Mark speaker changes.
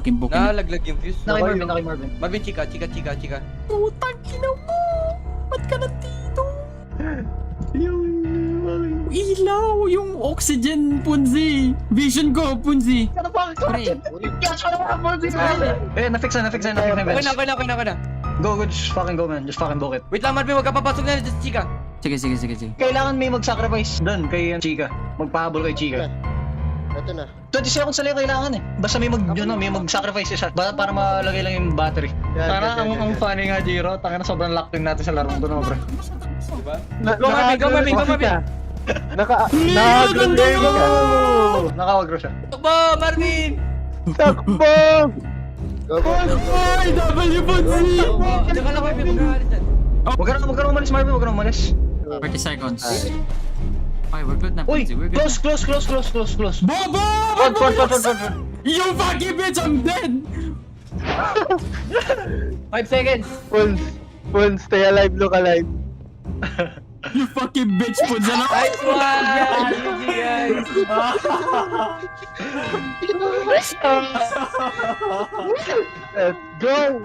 Speaker 1: Kimbukin.
Speaker 2: Nalaglag yung fuse.
Speaker 3: Naki-Marvin.
Speaker 2: Marvin, chika.
Speaker 1: Putang ina mo! Ba't ka nandito? Yung ilaw, yung oxygen, Punzi. Vision ko, Punzi.
Speaker 3: Ano ba?
Speaker 1: Pre.
Speaker 3: Na-fix na.
Speaker 2: Okay na.
Speaker 3: Go, just fucking go, man. Just fucking book it.
Speaker 2: Wait lang, Marvin, huwag ka papasok na just chika.
Speaker 1: Sige.
Speaker 3: Kailangan may mag-sacrifice doon kay Chica. Magpahabol kay Chica.
Speaker 4: Ito na.
Speaker 3: 20 seconds na lang kailangan eh. Basta may mag-sacrifice isa. Para malagay lang yung battery.
Speaker 4: Tara, ang
Speaker 3: funny nga, Jiro. Tanga na sobrang locked natin sa larong doon, bro.
Speaker 2: Diba? Go, Marvin.
Speaker 3: Nakawagro siya.
Speaker 2: Takbo, Marvin!
Speaker 4: Takbo!
Speaker 1: Ay, W, Punzi!
Speaker 2: Diyan ka lang, Marvin, mag-aalis dyan.
Speaker 3: Huwag ka na umalis, Marvin. Huwag ka na umalis.
Speaker 1: 30 seconds. Okay, we're good na,
Speaker 3: Uy!
Speaker 1: Punzi. We're good
Speaker 3: Close.
Speaker 1: na. Bobo!
Speaker 3: Front.
Speaker 1: You fucking bitch, I'm dead!
Speaker 2: 5 seconds.
Speaker 4: Full, stay alive, look alive.
Speaker 1: You fucking bitch, Punzi.
Speaker 2: Nice one! GG, guys.
Speaker 4: Let's go!